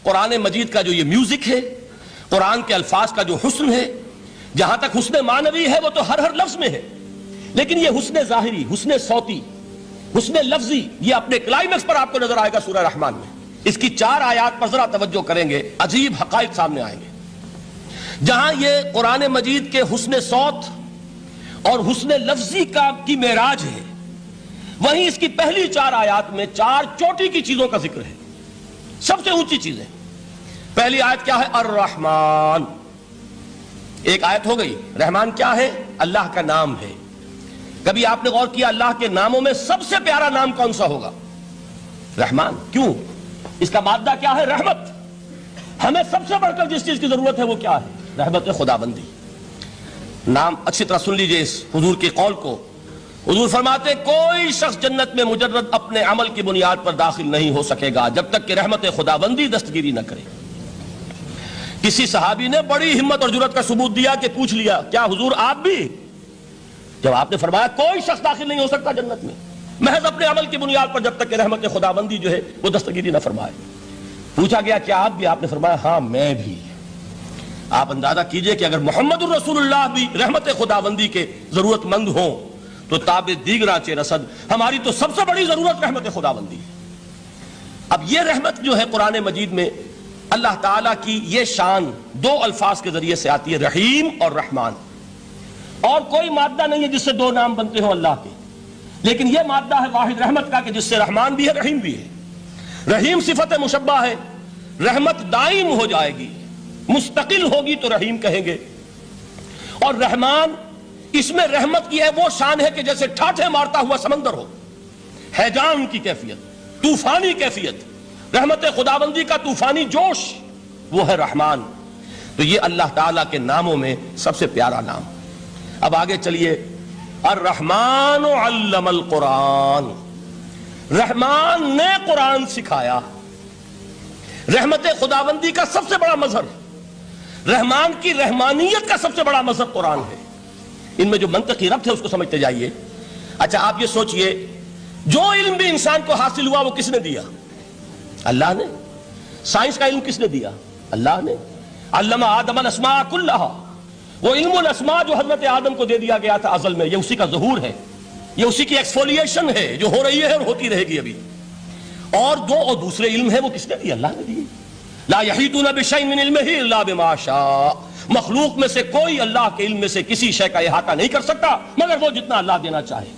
قرآن مجید کا جو یہ میوزک ہے، قرآن کے الفاظ کا جو حسن ہے، جہاں تک حسن معنوی ہے وہ تو ہر لفظ میں ہے، لیکن یہ حسن ظاہری، حسن صوتی، حسن لفظی، یہ اپنے کلائمیکس پر آپ کو نظر آئے گا سورہ رحمان میں۔ اس کی 4 آیات پر ذرا توجہ کریں گے، عجیب حقائق سامنے آئیں گے۔ جہاں یہ قرآن مجید کے حسن صوت اور حسن لفظی کی معراج ہے، وہیں اس کی پہلی 4 آیات میں 4 چوٹی کی چیزوں کا ذکر ہے، سب سے اونچی چیزیں۔ پہلی آیت کیا ہے؟ الرحمن۔ ایک آیت ہو گئی۔ رحمان کیا ہے؟ اللہ کا نام ہے۔ کبھی آپ نے غور کیا اللہ کے ناموں میں سب سے پیارا نام کون سا ہوگا؟ رحمان۔ کیوں؟ اس کا مادہ کیا ہے؟ رحمت۔ ہمیں سب سے بڑھ کر جس چیز کی ضرورت ہے وہ کیا ہے؟ رحمت خداوندی۔ نام اچھی طرح سن لیجئے اس حضور کے قول کو۔ حضور فرماتے ہیں کوئی شخص جنت میں مجرد اپنے عمل کی بنیاد پر داخل نہیں ہو سکے گا جب تک کہ رحمت خداوندی دستگیری نہ کرے۔ کسی صحابی نے بڑی ہمت اور جرأت کا ثبوت دیا کہ پوچھ لیا کیا حضور آپ بھی؟ جب آپ نے فرمایا کوئی شخص داخل نہیں ہو سکتا جنت میں محض اپنے عمل کی بنیاد پر جب تک کہ رحمت خداوندی جو ہے وہ دستگیری نہ فرمائے۔ پوچھا گیا کیا آپ بھی؟ آپ نے فرمایا ہاں میں بھی۔ آپ اندازہ کیجئے کہ اگر محمد الرسول اللہ بھی رحمت خداوندی کے ضرورت مند ہوں تو تاب دیگراں چہ رسد، ہماری تو سب سے بڑی ضرورت رحمت خداوندی ہے۔ اب یہ رحمت جو ہے قرآن مجید میں اللہ تعالیٰ کی یہ شان 2 الفاظ کے ذریعے سے آتی ہے، رحیم اور رحمان۔ اور کوئی مادہ نہیں ہے جس سے 2 نام بنتے ہوں اللہ کے، لیکن یہ مادہ ہے واحد رحمت کا کہ جس سے رحمان بھی ہے رحیم بھی ہے۔ رحیم صفت مشبہ ہے، رحمت دائم ہو جائے گی، مستقل ہوگی تو رحیم کہیں گے۔ اور رحمان، اس میں رحمت کی ہے وہ شان ہے کہ جیسے ٹھاٹھے مارتا ہوا سمندر ہو، ہیجان کی کیفیت، طوفانی کیفیت، رحمت خداوندی کا طوفانی جوش، وہ ہے رحمان۔ تو یہ اللہ تعالیٰ کے ناموں میں سب سے پیارا نام۔ اب آگے چلیے، الرحمن علم القرآن۔ رحمان نے قرآن سکھایا۔ رحمت خداوندی کا سب سے بڑا مظہر، رحمان کی رحمانیت کا سب سے بڑا مظہر قرآن ہے۔ ان میں جو منطقی ربط ہے اس کو سمجھتے جائیے۔ اچھا آپ یہ سوچئے، جو علم بھی انسان کو حاصل ہوا وہ کس نے دیا؟ اللہ نے۔ سائنس کا علم کس نے دیا؟ اللہ نے۔ علم آدم الاسماء کلہا، وہ علم الاسماء جو حضرت آدم کو دے دیا گیا تھا ازل میں، یہ اسی کا ظہور ہے، یہ اسی کی ایکسفولیشن ہے جو ہو رہی ہے اور ہوتی رہے گی ابھی۔ اور دوسرے علم ہے وہ کس نے دیے؟ اللہ نے دیے۔ لا یحیطون بشیء من علمہ الا بما شاء، مخلوق میں سے کوئی اللہ کے علم میں سے کسی شے کا احاطہ نہیں کر سکتا مگر وہ جتنا اللہ دینا چاہے۔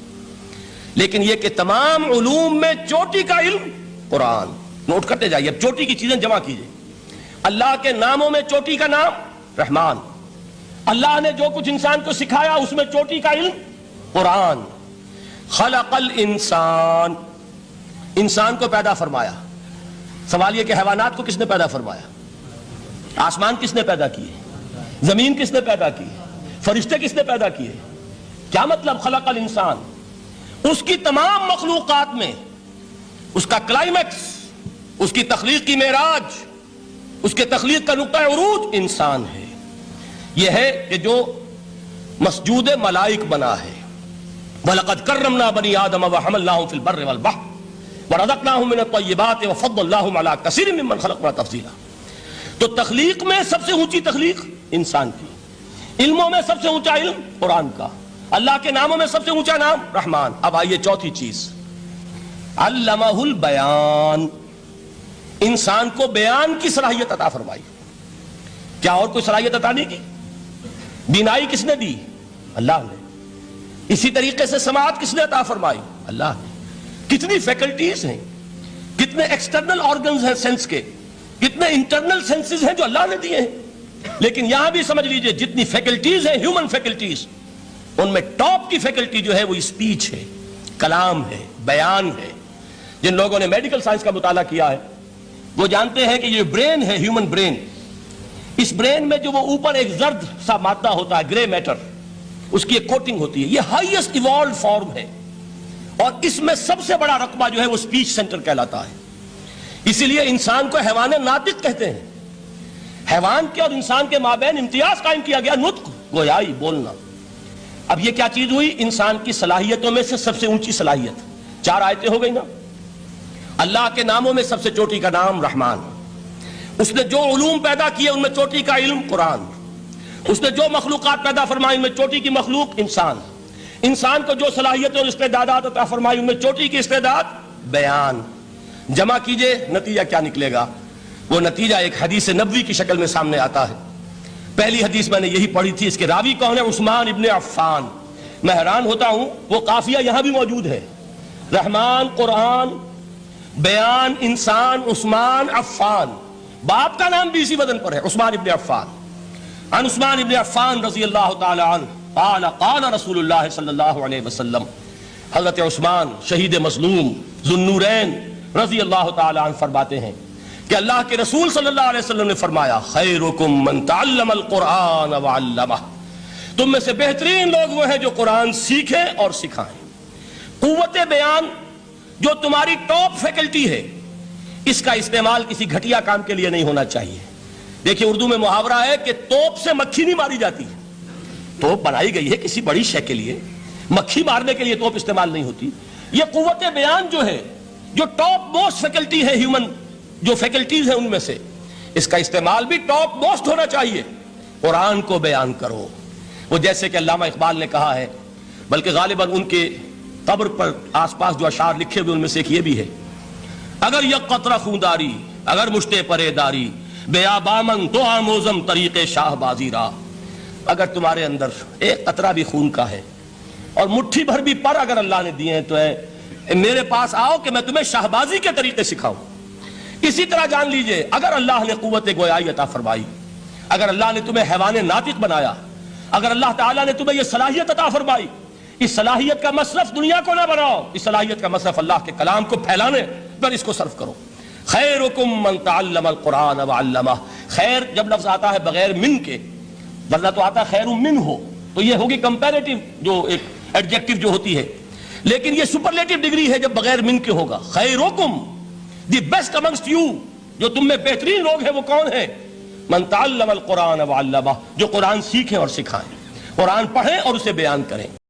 لیکن یہ کہ تمام علوم میں چوٹی کا علم قرآن۔ نوٹ کرتے جائیے، اب چوٹی کی چیزیں جمع کیجئے۔ اللہ کے ناموں میں چوٹی کا نام رحمان۔ اللہ نے جو کچھ انسان کو سکھایا اس میں چوٹی کا علم قرآن۔ خلق الانسان، انسان کو پیدا فرمایا۔ سوال یہ کہ حیوانات کو کس نے پیدا فرمایا؟ آسمان کس نے پیدا کیے؟ زمین کس نے پیدا کی؟ فرشتے کس نے پیدا کیے؟ کیا مطلب خلق الانسان؟ اس کی تمام مخلوقات میں اس کا کلائمیکس، اس کی تخلیق کی معراج، اس کے تخلیق کا نقطہ عروج انسان ہے۔ یہ ہے کہ جو مسجود ملائک بنا ہے۔ وَلَقَدْ كَرَّمْنَا بَنِي آدَمَ وَحَمَلْنَاهُمْ فِي الْبَرِّ وَالْبَحْرِ وَرَزَقْنَاهُمْ مِنَ الطَّيِّبَاتِ وَفَضَّلْنَاهُمْ عَلَى كَثِيرٍ مِّمَّنْ خَلَقْنَا تَفْضِيلًا۔ تو تخلیق میں سب سے اونچی تخلیق انسان کی، علموں میں سب سے اونچا علم قرآن کا، اللہ کے ناموں میں سب سے اونچا نام رحمان۔ اب آئیے چوتھی چیز، علمہ البیان، انسان کو بیان کی صلاحیت عطا فرمائی۔ کیا اور کوئی صلاحیت عطا نہیں کی؟ بینائی کس نے دی؟ اللہ نے۔ اسی طریقے سے سماعت کس نے عطا فرمائی؟ اللہ نے۔ کتنی فیکلٹیز ہیں، کتنے ایکسٹرنل آرگنز ہیں سینس کے، کتنے انٹرنل سینسز ہیں جو اللہ نے دیے ہیں۔ لیکن یہاں بھی سمجھ لیجئے جتنی فیکلٹیز ہیں ہیومن فیکلٹیز، ان میں ٹاپ کی فیکلٹی جو ہے وہ اسپیچ ہے، کلام ہے، بیان ہے۔ جن لوگوں نے میڈیکل سائنس کا مطالعہ کیا ہے وہ جانتے ہیں کہ یہ برین ہے، ہیومن برین، اس برین میں جو وہ اوپر ایک زرد سا مادہ ہوتا ہے، گرے میٹر، اس کی ایک کوٹنگ ہوتی ہے، یہ ہائیسٹ ایوالوڈ فارم ہے، اور اس میں سب سے بڑا رقبہ جو ہے وہ اسپیچ سینٹر کہلاتا ہے۔ اسی لیے انسان کو حیوان ناطق کہتے ہیں۔ حیوان کے اور انسان کے مابین امتیاز قائم کیا گیا، نطق، گویائی، بولنا۔ اب یہ کیا چیز ہوئی؟ انسان کی صلاحیتوں میں سے سب سے اونچی صلاحیت۔ 4 آیتیں ہو گئی نا۔ اللہ کے ناموں میں سب سے چوٹی کا نام رحمان، اس نے جو علوم پیدا کیے ان میں چوٹی کا علم قرآن، اس نے جو مخلوقات پیدا فرمائی ان میں چوٹی کی مخلوق انسان، انسان کو جو صلاحیت اور استعدادات عطا فرمائی ان میں چوٹی کی استعداد بیان. جمع کیجئے نتیجہ کیا نکلے گا؟ وہ نتیجہ ایک حدیث نبوی کی شکل میں سامنے آتا ہے. پہلی حدیث میں نے یہی پڑھی تھی، اس کے راوی کون ہے؟ عثمان ابن عفان. میں حیران ہوتا ہوں وہ قافیہ یہاں بھی موجود ہے، رحمان قرآن، بیان انسان، عثمان عفان، باپ کا نام بھی اسی وزن پر ہے، عثمان ابن عفان. عن عثمان ابن عفان رضی اللہ تعالی عنہ قال قال رسول اللہ صلی اللہ علیہ وسلم. حضرت عثمان شہید مظلوم ذو النورین رضی اللہ تعالی عنہ فرماتے ہیں کہ اللہ کے رسول صلی اللہ علیہ وسلم نے فرمایا خیرکم من تعلم القرآن وعلمہ، تم میں سے بہترین لوگ وہ ہیں جو قرآن سیکھیں اور سکھائیں. قوت بیان جو تمہاری ٹاپ فیکلٹی ہے، اس کا استعمال کسی گھٹیا کام کے لیے نہیں ہونا چاہیے. دیکھیں اردو میں محاورہ ہے کہ توپ سے مکھی نہیں ماری جاتی. توپ بنائی گئی ہے کسی بڑی شے کے لیے، مکھی مارنے کے لیے توپ استعمال نہیں ہوتی. یہ قوت بیان جو ہے، جو ٹاپ موسٹ فیکلٹی ہے ہیومن جو فیکلٹیز ہیں ان میں سے، اس کا استعمال بھی ٹاپ موسٹ ہونا چاہیے. قرآن کو بیان کرو. وہ جیسے کہ علامہ اقبال نے کہا ہے، بلکہ غالباً ان کے قبر پر آس پاس جو اشعار لکھے ہوئے ان میں سے ایک یہ بھی ہے، اگر یک قطرہ خونداری اگر مشتے پرے داری بیابامن تو آموزم طریق شاہ بازی را. اگر تمہارے اندر ایک قطرہ بھی خون کا ہے اور مٹھی بھر بھی پر اگر اللہ نے دیے ہیں تو میرے پاس آؤ کہ میں تمہیں شاہبازی کے طریقے سکھاؤں. اسی طرح جان لیجئے اگر اللہ نے قوت گویائی عطا فرمائی، اگر اللہ نے تمہیں حیوان ناطق بنایا، اگر اللہ تعالیٰ نے تمہیں یہ صلاحیت عطا فرمائی، اس صلاحیت کا مصرف دنیا کو نہ بناؤ، اس صلاحیت کا مصرف اللہ کے کلام کو پھیلانے پر اس کو صرف کرو. خیرکم من تعلم القرآن وعلمہ. خیر جب لفظ آتا ہے بغیر من کے، ورنہ تو آتا خیر من ہو تو یہ ہوگی کمپیریٹیو جو ایک ایڈجیکٹیو جو ہوتی ہے، لیکن یہ سپرلیٹیو ڈگری ہے جب بغیر من کے ہوگا. خیرکم دی بیسٹ امنگسٹ یو، جو تم میں بہترین لوگ ہیں وہ کون ہیں؟ من تعلم القرآن وعلمہ، جو قرآن سیکھیں اور سکھائیں، قرآن پڑھیں اور اسے بیان کریں.